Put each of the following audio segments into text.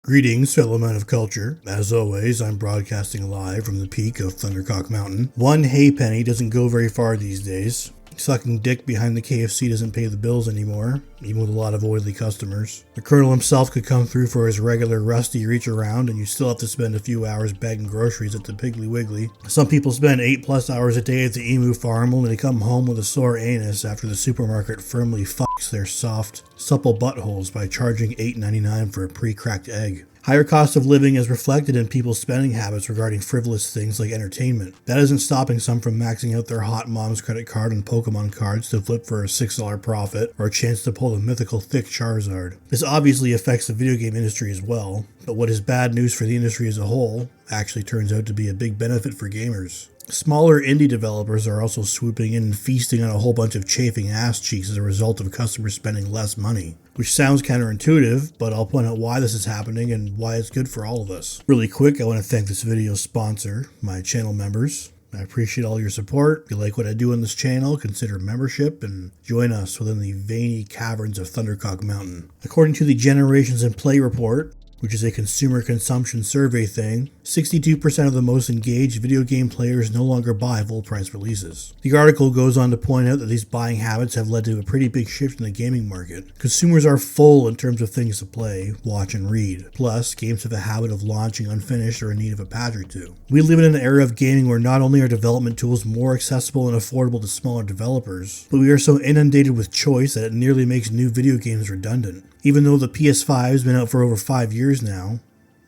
Greetings, fellow men of culture. As always, I'm broadcasting live from the peak of Thundercock Mountain. One hay penny doesn't go very far these days. Sucking dick behind the KFC doesn't pay the bills anymore, even with a lot of oily customers. The Colonel himself could come through for his regular rusty reach around, and you still have to spend a few hours bagging groceries at the Piggly Wiggly. Some people spend 8+ hours a day at the Emu Farm, only to come home with a sore anus after the supermarket firmly fucks their soft, supple buttholes by charging $8.99 for a pre-cracked egg. Higher cost of living is reflected in people's spending habits regarding frivolous things like entertainment. That isn't stopping some from maxing out their hot mom's credit card and Pokemon cards to flip for a $6 profit or a chance to pull the mythical thick Charizard. This obviously affects the video game industry as well, but what is bad news for the industry as a whole actually turns out to be a big benefit for gamers. Smaller indie developers are also swooping in and feasting on a whole bunch of chafing ass cheeks as a result of customers spending less money. Which sounds counterintuitive, but I'll point out why this is happening and why it's good for all of us. Really quick, I want to thank this video's sponsor, my channel members. I appreciate all your support. If you like what I do on this channel, consider membership and join us within the veiny caverns of Thundercock Mountain. According to the Generations in Play report, which is a consumer consumption survey thing, 62% of the most engaged video game players no longer buy full-price releases. The article goes on to point out that these buying habits have led to a pretty big shift in the gaming market. Consumers are full in terms of things to play, watch, and read. Plus, games have a habit of launching unfinished or in need of a patch or two. We live in an era of gaming where not only are development tools more accessible and affordable to smaller developers, but we are so inundated with choice that it nearly makes new video games redundant. Even though the PS5 has been out for over 5 years now,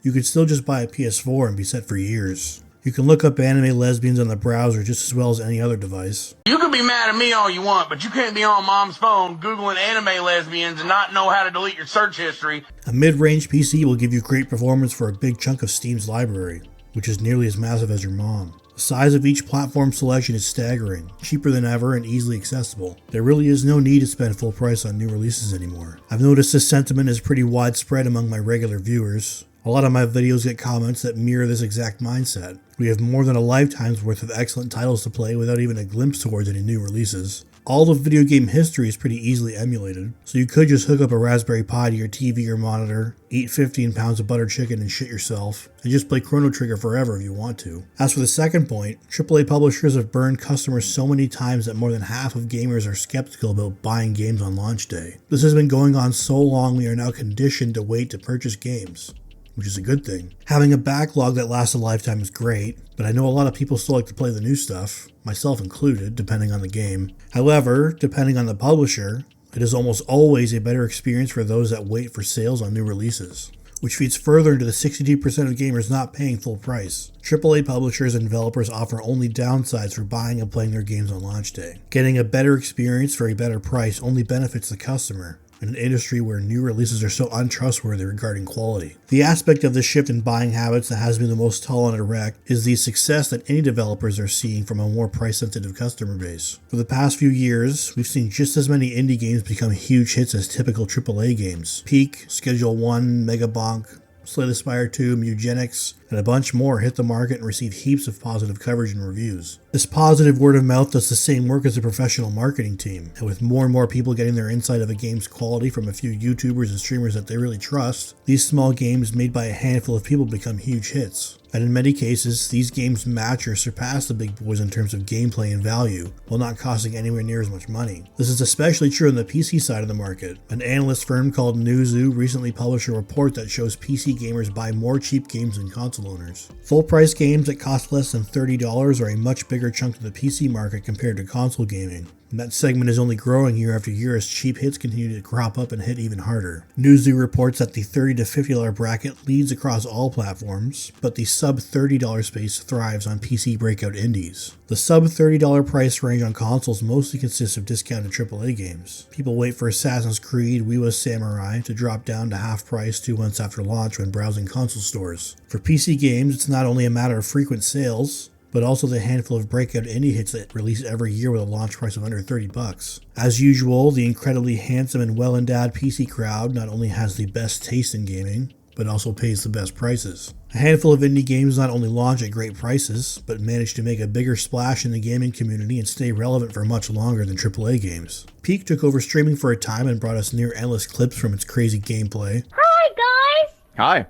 you could still just buy a PS4 and be set for years. You can look up anime lesbians on the browser just as well as any other device. You can be mad at me all you want, but you can't be on mom's phone Googling anime lesbians and not know how to delete your search history. A mid-range PC will give you great performance for a big chunk of Steam's library, which is nearly as massive as your mom. The size of each platform selection is staggering, cheaper than ever and easily accessible. There really is no need to spend full price on new releases anymore. I've noticed this sentiment is pretty widespread among my regular viewers. A lot of my videos get comments that mirror this exact mindset. We have more than a lifetime's worth of excellent titles to play without even a glimpse towards any new releases. All of video game history is pretty easily emulated, so you could just hook up a Raspberry Pi to your TV or monitor, eat 15 pounds of buttered chicken and shit yourself, and just play Chrono Trigger forever if you want to. As for the second point, AAA publishers have burned customers so many times that more than half of gamers are skeptical about buying games on launch day. This has been going on so long we are now conditioned to wait to purchase games, which is a good thing. Having a backlog that lasts a lifetime is great, but I know a lot of people still like to play the new stuff, myself included, depending on the game. However, depending on the publisher, it is almost always a better experience for those that wait for sales on new releases, which feeds further into the 62% of gamers not paying full price. AAA publishers and developers offer only downsides for buying and playing their games on launch day. Getting a better experience for a better price only benefits the customer, in an industry where new releases are so untrustworthy regarding quality. The aspect of this shift in buying habits that has been the most tall and erect is the success that any developers are seeing from a more price-sensitive customer base. For the past few years, we've seen just as many indie games become huge hits as typical AAA games. Peak, Schedule 1, Mega Bonk, Slay the Spire 2, Mugenics, and a bunch more hit the market and receive heaps of positive coverage and reviews. This positive word of mouth does the same work as a professional marketing team, and with more and more people getting their insight of a game's quality from a few YouTubers and streamers that they really trust, these small games made by a handful of people become huge hits. And in many cases, these games match or surpass the big boys in terms of gameplay and value, while not costing anywhere near as much money. This is especially true on the PC side of the market. An analyst firm called Newzoo recently published a report that shows PC gamers buy more cheap games than console owners. Full-price games that cost less than $30 are a much bigger chunk of the PC market compared to console gaming. And that segment is only growing year after year as cheap hits continue to crop up and hit even harder. Newzoo reports that the $30 to $50 bracket leads across all platforms, but the sub $30 space thrives on PC breakout indies. The sub $30 price range on consoles mostly consists of discounted AAA games. People wait for Assassin's Creed Wiwa Samurai to drop down to half price 2 months after launch when browsing console stores. For PC games, it's not only a matter of frequent sales, but also the handful of breakout indie hits that release every year with a launch price of under $30. As usual, the incredibly handsome and well-endowed PC crowd not only has the best taste in gaming, but also pays the best prices. A handful of indie games not only launch at great prices, but manage to make a bigger splash in the gaming community and stay relevant for much longer than AAA games. Peak took over streaming for a time and brought us near endless clips from its crazy gameplay. Hi, guys! Hi.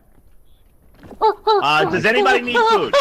Does anybody need food?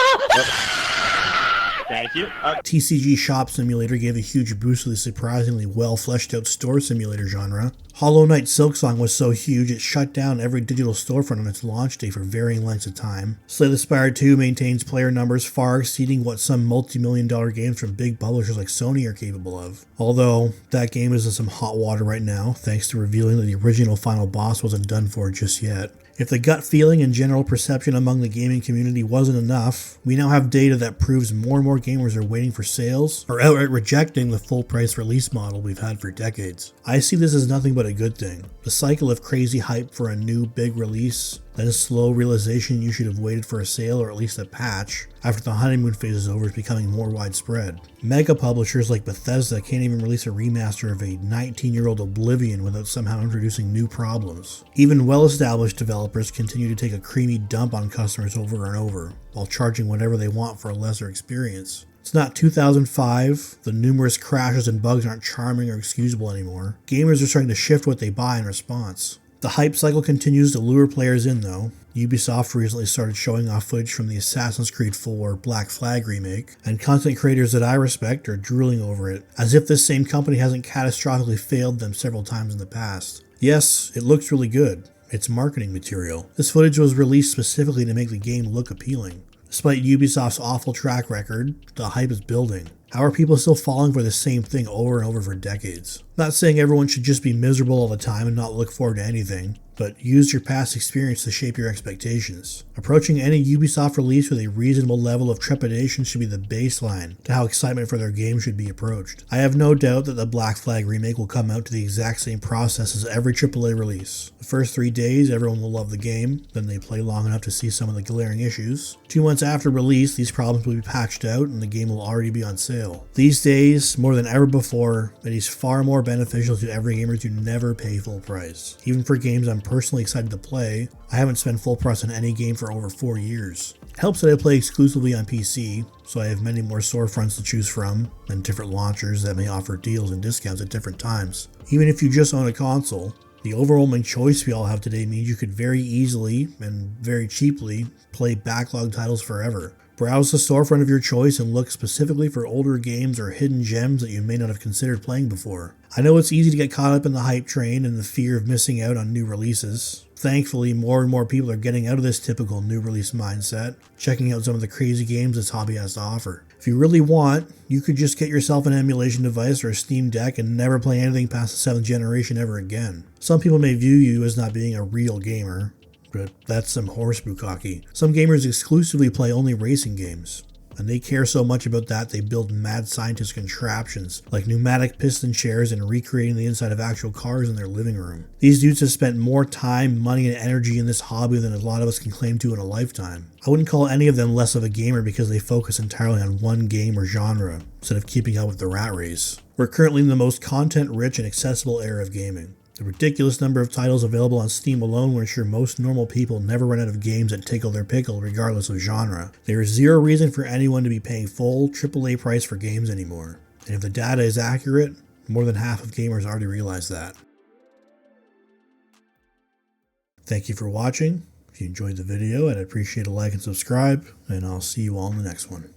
Thank you. TCG Shop Simulator gave a huge boost to the surprisingly well fleshed out store simulator genre. Hollow Knight Silksong was so huge it shut down every digital storefront on its launch day for varying lengths of time. Slay the Spire 2 maintains player numbers far exceeding what some multi-million-dollar games from big publishers like Sony are capable of. Although, that game is in some hot water right now, thanks to revealing that the original final boss wasn't done for just yet. If the gut feeling and general perception among the gaming community wasn't enough, we now have data that proves more and more gamers are waiting for sales or outright rejecting the full price release model we've had for decades. I see this as nothing but a good thing. The cycle of crazy hype for a new big release, then slow realization you should have waited for a sale or at least a patch after the honeymoon phase is over is becoming more widespread. Mega publishers like Bethesda can't even release a remaster of a 19-year-old Oblivion without somehow introducing new problems. Even well-established developers continue to take a creamy dump on customers over and over, while charging whatever they want for a lesser experience. It's not 2005, the numerous crashes and bugs aren't charming or excusable anymore. Gamers are starting to shift what they buy in response. The hype cycle continues to lure players in though. Ubisoft recently started showing off footage from the Assassin's Creed 4 Black Flag remake, and content creators that I respect are drooling over it, as if this same company hasn't catastrophically failed them several times in the past. Yes, it looks really good. It's marketing material. This footage was released specifically to make the game look appealing. Despite Ubisoft's awful track record, the hype is building. How are people still falling for the same thing over and over for decades? Not saying everyone should just be miserable all the time and not look forward to anything, but use your past experience to shape your expectations. Approaching any Ubisoft release with a reasonable level of trepidation should be the baseline to how excitement for their game should be approached. I have no doubt that the Black Flag remake will come out to the exact same process as every AAA release. The first 3 days, everyone will love the game, then they play long enough to see some of the glaring issues. 2 months after release, these problems will be patched out and the game will already be on sale. These days, more than ever before, it is far more beneficial to every gamer to never pay full price. Even for games I'm personally excited to play, I haven't spent full price on any game for over 4 years. It helps that I play exclusively on PC, so I have many more storefronts to choose from, and different launchers that may offer deals and discounts at different times. Even if you just own a console, the overwhelming choice we all have today means you could very easily and very cheaply play backlog titles forever. Browse the storefront of your choice and look specifically for older games or hidden gems that you may not have considered playing before. I know it's easy to get caught up in the hype train and the fear of missing out on new releases. Thankfully, more and more people are getting out of this typical new release mindset, checking out some of the crazy games this hobby has to offer. If you really want, you could just get yourself an emulation device or a Steam Deck and never play anything past the 7th generation ever again. Some people may view you as not being a real gamer, but that's some horse bukkake. Some gamers exclusively play only racing games, and they care so much about that they build mad scientist contraptions like pneumatic piston chairs and recreating the inside of actual cars in their living room. These dudes have spent more time, money, and energy in this hobby than a lot of us can claim to in a lifetime. I wouldn't call any of them less of a gamer because they focus entirely on one game or genre instead of keeping up with the rat race. We're currently in the most content-rich and accessible era of gaming. The ridiculous number of titles available on Steam alone will ensure most normal people never run out of games that tickle their pickle regardless of genre. There is zero reason for anyone to be paying full AAA price for games anymore. And if the data is accurate, more than half of gamers already realize that. Thank you for watching. If you enjoyed the video, I'd appreciate a like and subscribe, and I'll see you all in the next one.